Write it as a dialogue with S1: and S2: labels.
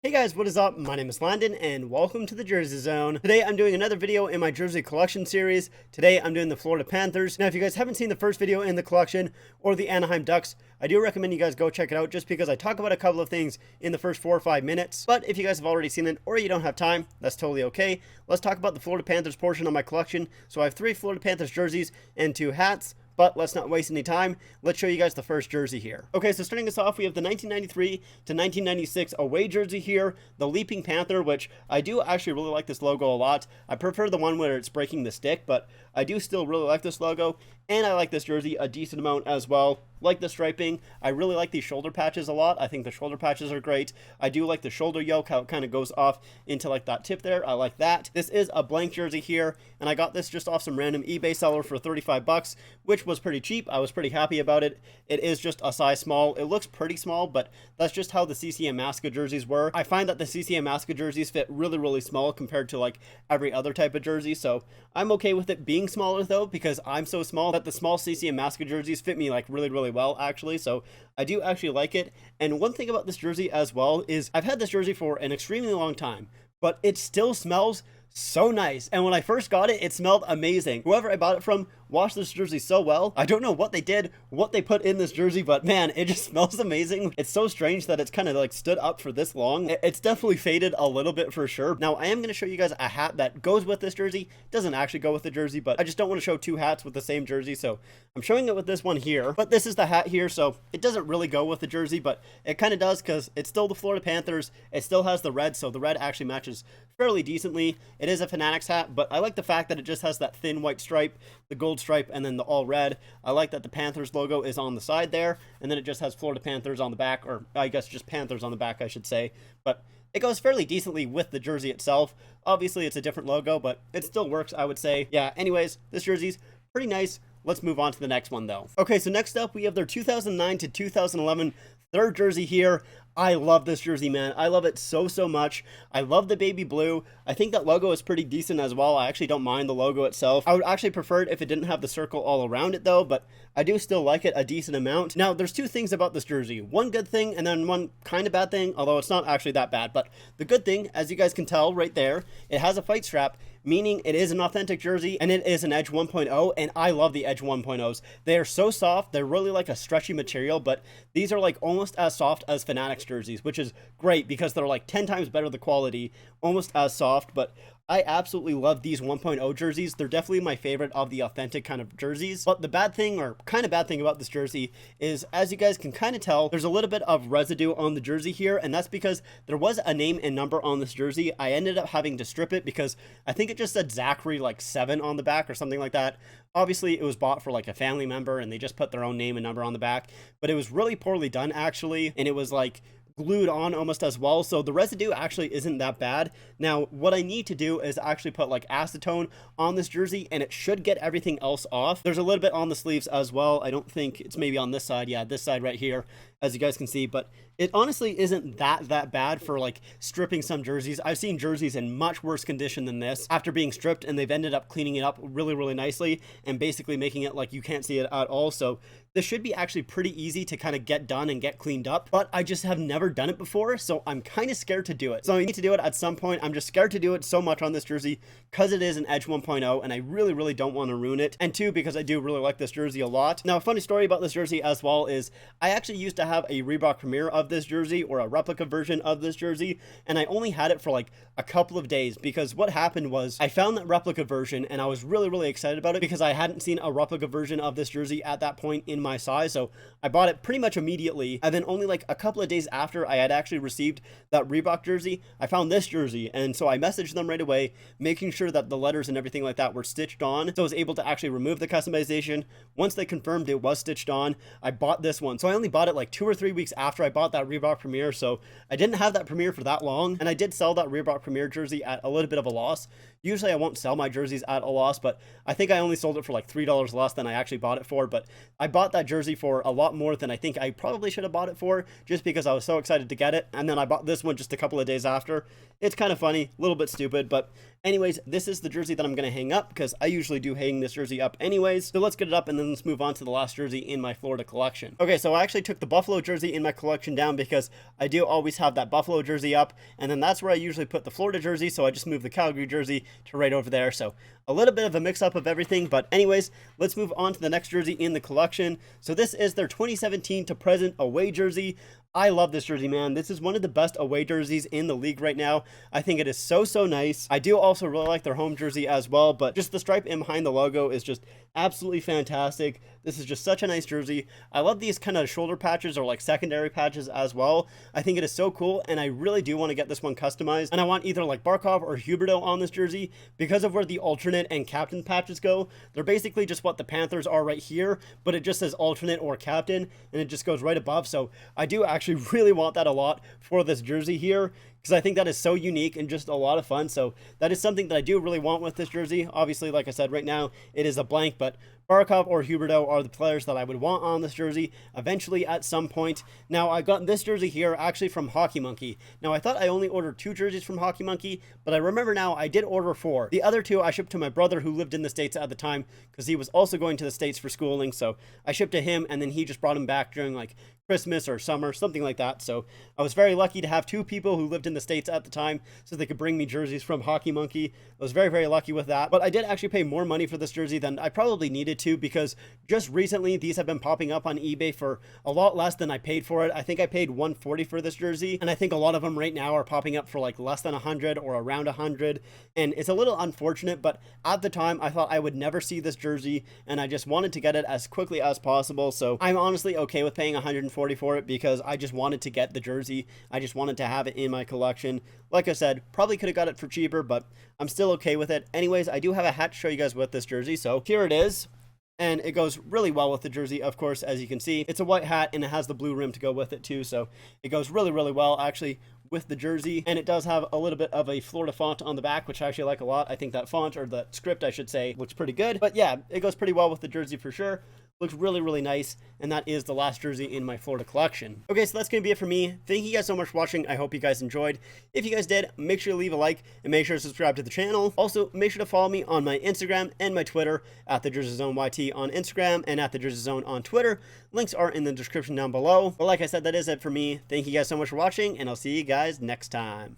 S1: Hey guys, what is up? My name is Landon and welcome to the Jersey Zone. Today I'm doing another video in my jersey collection series. Today I'm doing the Florida Panthers. Now if you guys haven't seen the first video in the collection or the Anaheim Ducks, I do recommend you guys go check it out just because I talk about a couple of things in the first 4 or 5 minutes. But if you guys have already seen it or you don't have time, that's totally okay. Let's talk about the Florida Panthers portion of my collection. So I have 3 Florida Panthers jerseys and 2 hats. But let's not waste any time. Let's show you guys the first jersey here. Okay, so starting us off, we have the 1993 to 1996 away jersey here, the Leaping Panther, which I do actually really like this logo a lot. I prefer the one where it's breaking the stick, but I do still really like this logo, and I like this jersey a decent amount as well. Like the striping. I really like these shoulder patches a lot. I think the shoulder patches are great. I do like the shoulder yoke, how it kind of goes off into like that tip there. I like that. This is a blank jersey here, and I got this just off some random eBay seller for 35 bucks, which was pretty cheap. I was pretty happy about it. It is just a size small. It looks pretty small, but that's just how the CCM Masca jerseys were. I find that the CCM Masca jerseys fit really, really small compared to like every other type of jersey, so I'm okay with it being smaller though, because I'm so small that the small CCM Masca jerseys fit me like really well actually, so I do actually like it. And one thing about this jersey as well is I've had this jersey for an extremely long time, but it still smells so nice. And when I first got it, it smelled amazing. Whoever I bought it from washed this jersey so well. I don't know what they did, what they put in this jersey, but man, it just smells amazing. It's so strange that it's kind of like stood up for this long. It's definitely faded a little bit for sure. Now I am going to show you guys a hat that goes with this jersey. It doesn't actually go with the jersey, but I just don't want to show 2 hats with the same jersey, so I'm showing it with this one here. But this is the hat here, so it doesn't really go with the jersey, but it kind of does because it's still the Florida Panthers. It still has the red, so the red actually matches fairly decently. It is a Fanatics hat, but I like the fact that it just has that thin white stripe, the gold stripe, and then the all red. I like that the Panthers logo is on the side there, and then it just has Florida Panthers on the back, or I guess just Panthers on the back, I should say. But it goes fairly decently with the jersey itself. Obviously, it's a different logo, but it still works, I would say. Yeah, anyways, this jersey's pretty nice. Let's move on to the next one, though. Okay, so next up, we have their 2009 to 2011 third jersey here. I love this jersey, man. I love it so much. I love the baby blue. I think that logo is pretty decent as well. I actually don't mind the logo itself. I would actually prefer it if it didn't have the circle all around it though, but I do still like it a decent amount. Now, there's 2 things about this jersey. One good thing and then one kind of bad thing, although it's not actually that bad. But the good thing, as you guys can tell right there, it has a fight strap, meaning it is an authentic jersey and it is an Edge 1.0, and I love the Edge 1.0s. They are so soft. They're really like a stretchy material, but these are like almost as soft as Fanatics jerseys, which is great because they're like 10 times better the quality, almost as soft. But I absolutely love these 1.0 jerseys. They're definitely my favorite of the authentic kind of jerseys. But the bad thing, or kind of bad thing about this jersey is, as you guys can kind of tell, there's a little bit of residue on the jersey here, and that's because there was a name and number on this jersey. I ended up having to strip it because I think it just said Zachary like 7 on the back or something like that. Obviously, it was bought for like a family member and they just put their own name and number on the back, but it was really poorly done actually, and it was like glued on almost as well, so the residue actually isn't that bad. Now what I need to do is actually put like acetone on this jersey and it should get everything else off. There's a little bit on the sleeves as well. I don't think it's maybe on this side. Yeah, this side right here, as you guys can see, but it honestly isn't that bad for like stripping some jerseys. I've seen jerseys in much worse condition than this after being stripped, and they've ended up cleaning it up really nicely and basically making it like you can't see it at all. So this should be actually pretty easy to kind of get done and get cleaned up, but I just have never done it before, so I'm kind of scared to do it. So I need to do it at some point. I'm just scared to do it so much on this jersey because it is an Edge 1.0 and I really don't want to ruin it, and 2, because I do really like this jersey a lot. Now a funny story about this jersey as well is I actually used to have a Reebok Premier of this jersey, or a replica version of this jersey, and I only had it for like a couple of days because what happened was I found that replica version and I was really excited about it because I hadn't seen a replica version of this jersey at that point in my size, so I bought it pretty much immediately. And then only like a couple of days after I had actually received that Reebok jersey, I found this jersey, and so I messaged them right away, making sure that the letters and everything like that were stitched on, so I was able to actually remove the customization. Once they confirmed it was stitched on, I bought this one. So I only bought it like 2 or 3 weeks after I bought that Reebok Premier, so I didn't have that Premier for that long, and I did sell that Reebok Premier jersey at a little bit of a loss Usually I won't sell my jerseys at a loss, but I think I only sold it for like $3 less than I actually bought it for. But I bought that jersey for a lot more than I think I probably should have bought it for, just because I was so excited to get it. And then I bought this one just a couple of days after. It's kind of funny, a little bit stupid, but anyways, this is the jersey that I'm going to hang up, because I usually do hang this jersey up anyways. So let's get it up and then let's move on to the last jersey in my Florida collection. Okay, so I actually took the Buffalo jersey in my collection down because I do always have that Buffalo jersey up, and then that's where I usually put the Florida jersey, so I just moved the Calgary jersey to right over there. So a little bit of a mix-up of everything, but anyways, let's move on to the next jersey in the collection. So this is their 2017 to present away jersey. I love this jersey, man. This is one of the best away jerseys in the league right now. I think it is so nice. I do also really like their home jersey as well, but just the stripe in behind the logo is just absolutely fantastic. This is just such a nice jersey. I love these kind of shoulder patches or like secondary patches as well. I think it is so cool, and I really do want to get this one customized. And I want either like Barkov or Huberdeau on this jersey because of where the alternate and captain patches go. They're basically just what the Panthers are right here, but it just says alternate or captain, and it just goes right above. So I do actually really want that a lot for this jersey here, because I think that is so unique and just a lot of fun. So that is something that I do really want with this jersey. Obviously, like I said, right now it is a blank, but Barkov or Huberdeau are the players that I would want on this jersey eventually at some point. Now, I got this jersey here actually from Hockey Monkey. Now, I thought I only ordered 2 jerseys from Hockey Monkey, but I remember now I did order 4. The other 2 I shipped to my brother who lived in the States at the time, because he was also going to the States for schooling. So I shipped to him, and then he just brought them back during like Christmas or summer, something like that. So I was very lucky to have 2 people who lived in the States at the time so they could bring me jerseys from Hockey Monkey. I was very lucky with that. But I did actually pay more money for this jersey than I probably needed to, because just recently these have been popping up on eBay for a lot less than I paid for it. I think I paid $140 for this jersey, and I think a lot of them right now are popping up for like less than 100 or around 100, and it's a little unfortunate. But at the time I thought I would never see this jersey, and I just wanted to get it as quickly as possible. So I'm honestly okay with paying $140 for it, because I just wanted to get the jersey. I just wanted to have it in my collection. Like I said, probably could have got it for cheaper, but I'm still okay with it. Anyways, I do have a hat to show you guys with this jersey, so here it is. And it goes really well with the jersey, of course, as you can see. It's a white hat, and it has the blue rim to go with it too, so it goes really well actually with the jersey. And it does have a little bit of a Florida font on the back, which I actually like a lot. I think that font, or the script I should say, looks pretty good. But yeah, it goes pretty well with the jersey for sure. Looks really nice, and that is the last jersey in my Florida collection. Okay, so that's going to be it for me. Thank you guys so much for watching. I hope you guys enjoyed. If you guys did, make sure to leave a like and make sure to subscribe to the channel. Also, make sure to follow me on my Instagram and my Twitter at the Jersey Zone YT on Instagram and at the Jersey Zone on Twitter. Links are in the description down below. But like I said, that is it for me. Thank you guys so much for watching, and I'll see you guys next time.